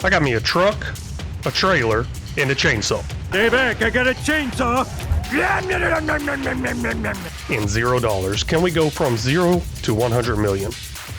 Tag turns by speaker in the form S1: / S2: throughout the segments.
S1: I got me a truck, a trailer, and a chainsaw.
S2: Stay back, I got a chainsaw.
S1: And $0. Can we go from 0 to 100 million?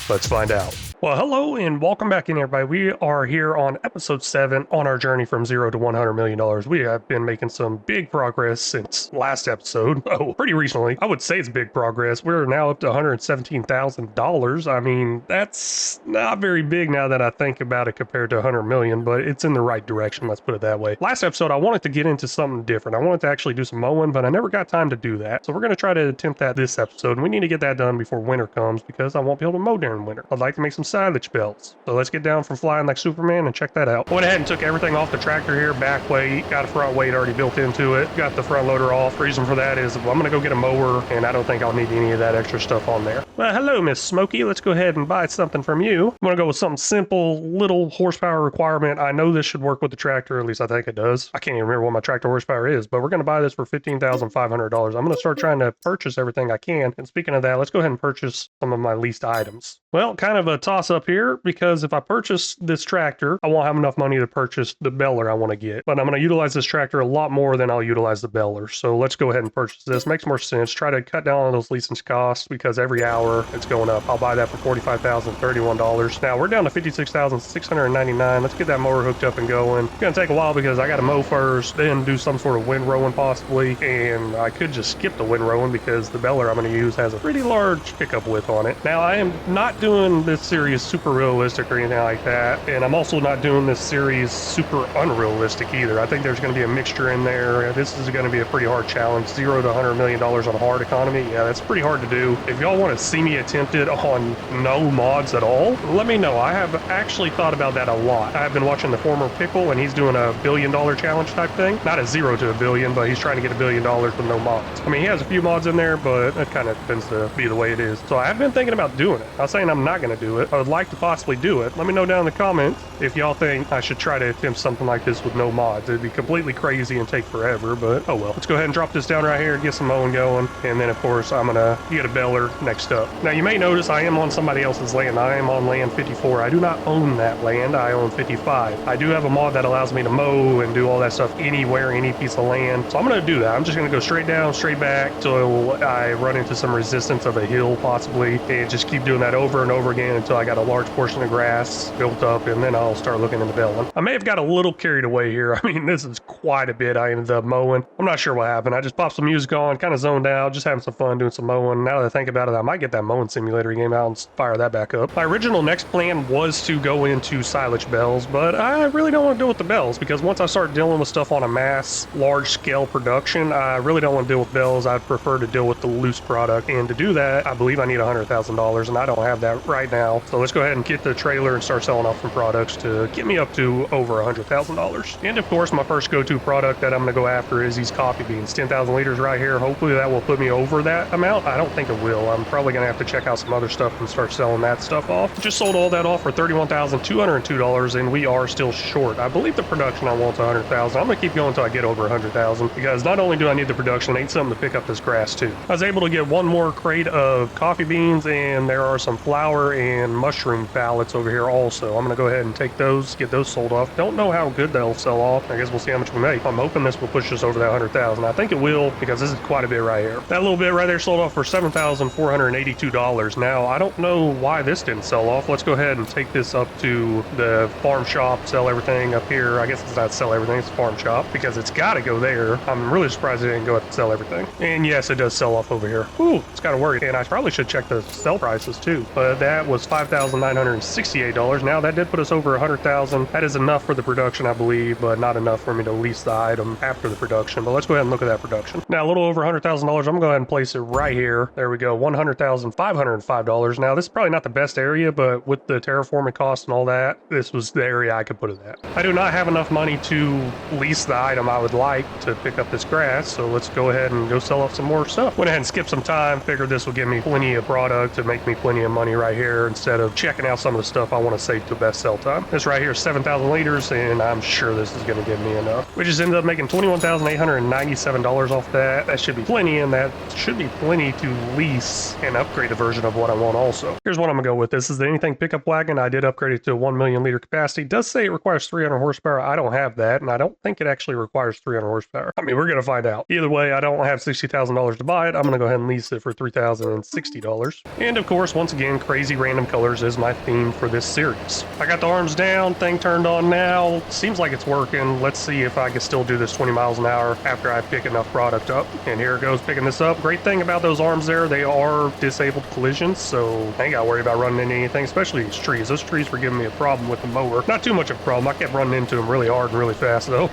S1: Let's find out. Well, hello and welcome back in, everybody. We are here on episode 7 on our journey from 0 to $100 million. We have been making some big progress since last episode. Oh, pretty recently. I would say it's big progress. We're now up to $117,000. I mean, that's not very big now that I think about it compared to 100 million, but it's in the right direction. Let's put it that way. Last episode, I wanted to get into something different. I wanted to actually do some mowing, but I never got time to do that. So we're going to try to attempt that this episode. And we need to get that done before winter comes because I won't be able to mow during winter. I'd like to make some silage bells. So let's get down from flying like Superman and check that out. Went ahead and took everything off the tractor here, back weight, got a front weight already built into it, got the front loader off. Reason for that is I'm gonna go get a mower and I don't think I'll need any of that extra stuff on there. Well, hello, Miss Smokey. Let's go ahead and buy something from you. I'm gonna go with something simple, little horsepower requirement. I know this should work with the tractor, at least I think it does. I can't even remember what my tractor horsepower is, but we're gonna buy this for $15,500. I'm gonna start trying to purchase everything I can. And speaking of that, let's go ahead and purchase some of my leased items. Well, kind of a toss up here because if I purchase this tractor, I won't have enough money to purchase the beller I want to get. But I'm going to utilize this tractor a lot more than I'll utilize the beller. So let's go ahead and purchase this. Makes more sense. Try to cut down on those leasing costs because every hour it's going up. I'll buy that for $45,031. Now we're down to $56,699. Let's get that mower hooked up and going. It's going to take a while because I got to mow first, then do some sort of windrowing possibly. And I could just skip the windrowing because the beller I'm going to use has a pretty large pickup width on it. Now I am not doing this series super realistic or anything like that, and I'm also not doing this series super unrealistic either. I think there's going to be a mixture in there. This is going to be a pretty hard challenge. 0 to $100 million on a hard economy. Yeah, that's pretty hard to do. If y'all want to see me attempt it on no mods at all, let me know. I have actually thought about that a lot. I've been watching the former Pickle, and he's doing a $1 billion challenge type thing. Not a 0 to $1 billion, but he's trying to get $1 billion with no mods. I mean, he has a few mods in there, but it kind of tends to be the way it is. So I've been thinking about doing it. I'm not saying I'm not going to do it. I would like to possibly do it. Let me know down in the comments if y'all think I should try to attempt something like this with no mods. It'd be completely crazy and take forever, but oh well. Let's go ahead and drop this down right here, get some mowing going, and then of course I'm gonna get a beller next up. Now you may notice I am on somebody else's land. I am on land 54. I do not own that land. I own 55. I do have a mod that allows me to mow and do all that stuff anywhere, any piece of land. So I'm gonna do that. I'm just gonna go straight down, straight back till I run into some resistance of a hill possibly, and just keep doing that over and over again until I got a large portion of grass built up, and then I'll start looking into belling. I may have got a little carried away here. I mean, this is quite a bit I ended up mowing. I'm not sure what happened. I just popped some music on, kind of zoned out, just having some fun doing some mowing. Now that I think about it, I might get that mowing simulator game out and fire that back up. My original next plan was to go into silage bells, but I really don't want to deal with the bells because once I start dealing with stuff on a mass, large scale production, I really don't want to deal with bells. I'd prefer to deal with the loose product, and to do that, I believe I need $100,000, and I don't have that right now. So let's go ahead and get the trailer and start selling off some products to get me up to over $100,000. And of course, my first go-to product that I'm going to go after is these coffee beans. 10,000 liters right here. Hopefully that will put me over that amount. I don't think it will. I'm probably going to have to check out some other stuff and start selling that stuff off. Just sold all that off for $31,202, and we are still short. I believe the production I want's $100,000. I'm going to keep going until I get over $100,000 because not only do I need the production, I need something to pick up this grass too. I was able to get one more crate of coffee beans, and there are some flower and mushroom pallets over here also. I'm going to go ahead and take those, get those sold off. Don't know how good they'll sell off. I guess we'll see how much we make. I'm hoping this will push us over that 100,000. I think it will because this is quite a bit right here. That little bit right there sold off for $7,482. Now, I don't know why this didn't sell off. Let's go ahead and take this up to the farm shop, sell everything up here. I guess it's not sell everything, it's farm shop because it's got to go there. I'm really surprised it didn't go up and sell everything. And yes, it does sell off over here. Ooh, it's got to worry. And I probably should check the sell prices too. But that was $5,968. Now that did put us over 100,000. That is enough for the production, I believe, but not enough for me to lease the item after the production. But let's go ahead and look at that production. Now a little over $100,000. I'm gonna go ahead and place it right here. There we go. $100,505. Now this is probably not the best area, but with the terraforming costs and all that, this was the area I could put it at. I do not have enough money to lease the item I would like to pick up this grass, so let's go ahead and go sell off some more stuff. Went ahead and skipped some time. Figured this would give me plenty of product to make me plenty of money right here instead of checking out some of the stuff I want to save to best sell time. This right here is 7,000 liters, and I'm sure this is going to give me enough. We just ended up making $21,897 off that. That should be plenty, and that should be plenty to lease. And upgraded version of what I want also. Here's what I'm gonna go with. This is the Anything pickup wagon. I did upgrade it to a 1 million liter capacity. It does say it requires 300 horsepower. I don't have that, and I don't think it actually requires 300 horsepower. I mean, we're gonna find out. Either way, I don't have $60,000 to buy it. I'm gonna go ahead and lease it for $3,060. And of course, once again, crazy random colors is my theme for this series. I got the arms down, thing turned on now. Seems like it's working. Let's see if I can still do this 20 miles an hour after I pick enough product up. And here it goes, picking this up. Great thing about those arms there, they are disabled collisions, so I ain't gotta worry about running into anything, especially these trees. Those trees were giving me a problem with the mower. Not too much of a problem. I kept running into them really hard and really fast though.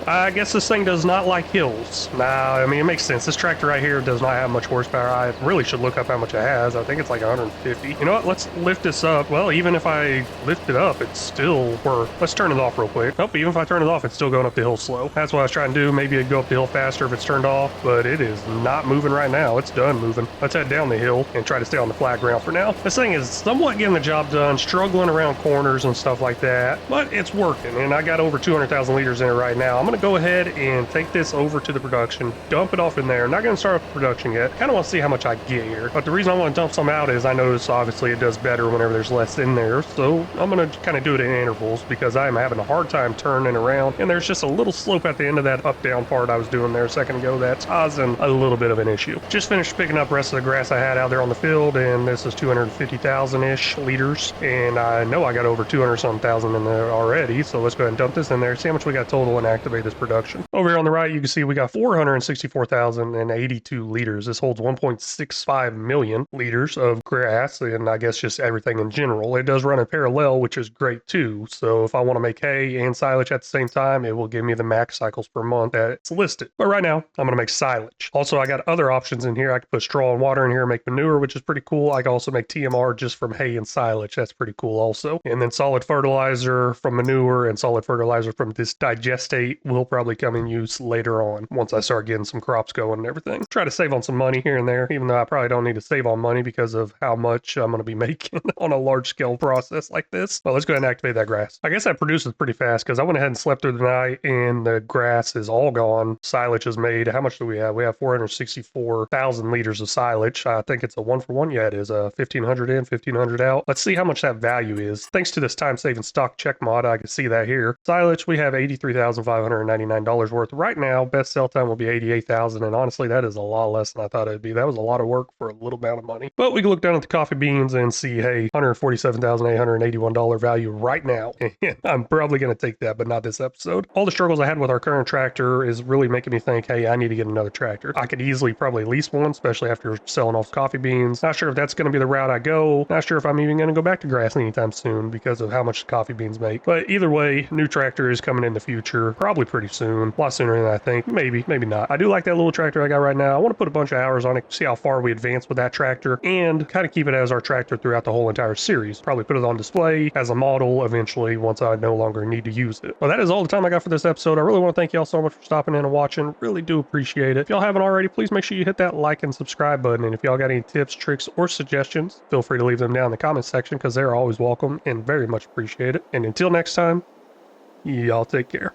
S1: I guess this thing does not like hills. Nah, I mean, it makes sense. This tractor right here does not have much horsepower. I really should look up how much it has. I think it's like 150. You know what? Let's lift this up. Well, even if I lift it up, it's still let's turn it off real quick. Nope, even if I turn it off, it's still going up the hill slow. That's what I was trying to do. Maybe it'd go up the hill faster if it's turned off, but it is not moving right now. It's done moving. Let's head down the hill and try to stay on the flat ground for now. This thing is somewhat getting the job done, struggling around corners and stuff like that, but it's working, and I got over 200,000 liters in it right now. I'm going to go ahead and take this over to the production, dump it off in there. Not going to start up the production yet. Kind of want to see how much I get here. But the reason I want to dump some out is I notice obviously it does better whenever there's less in there. So I'm going to kind of do it in intervals because I am having a hard time turning around. And there's just a little slope at the end of that up-down part I was doing there a second ago that's causing a little bit of an issue. Just finished picking up the rest of the grass I had out there on the field, and this is 250,000-ish liters. And I know I got over 200-something thousand in there already. So let's go ahead and dump this in there, see how much we got total and activate this production. Over here on the right, you can see we got 464,082 liters. This holds 1.65 million liters of grass, and I guess just everything in general. It does run in parallel, which is great too. So if I want to make hay and silage at the same time, it will give me the max cycles per month that's listed. But right now, I'm going to make silage. Also, I got other options in here. I can put straw and water in here and make manure, which is pretty cool. I can also make TMR just from hay and silage. That's pretty cool also. And then solid fertilizer from manure and solid fertilizer from this digestate will probably come in use later on once I start getting some crops going and everything. Try to save on some money here and there, even though I probably don't need to save on money because of how much I'm going to be making on a large scale process like this. Well, let's go ahead and activate that grass. I guess that produces pretty fast because I went ahead and slept through the night and the grass is all gone. Silage is made. How much do we have? We have 464,000 liters of silage. I think it's a 1-for-1. Yeah, it is a 1,500 in, 1,500 out. Let's see how much that value is. Thanks to this time-saving stock check mod, I can see that here. Silage, we have $83,599 worth. Right now, best sell time will be 88,000, and honestly, that is a lot less than I thought it'd be. That was a lot of work for a little amount of money. But we can look down at the coffee beans and see, hey, $147,881 value right now. And I'm probably going to take that, but not this episode. All the struggles I had with our current tractor is really making me think, hey, I need to get another tractor. I could easily probably lease one, especially after selling off coffee beans. Not sure if that's going to be the route I go. Not sure if I'm even going to go back to grass anytime soon because of how much coffee beans make. But either way, new tractor is coming in the future, probably pretty soon. A lot sooner than I think. Maybe not. I do like that little tractor I got right now. I want to put a bunch of hours on it, see how far we advance with that tractor, and kind of keep it as our tractor throughout the whole entire series. Probably put it on display as a model eventually once I no longer need to use it. Well, that is all the time I got for this episode. I really want to thank y'all so much for stopping in and watching. Really do appreciate it. If y'all haven't already, please make sure you hit that like and subscribe button. And if y'all got any tips, tricks, or suggestions, feel free to leave them down in the comments section because they're always welcome and very much appreciated. And until next time, y'all take care.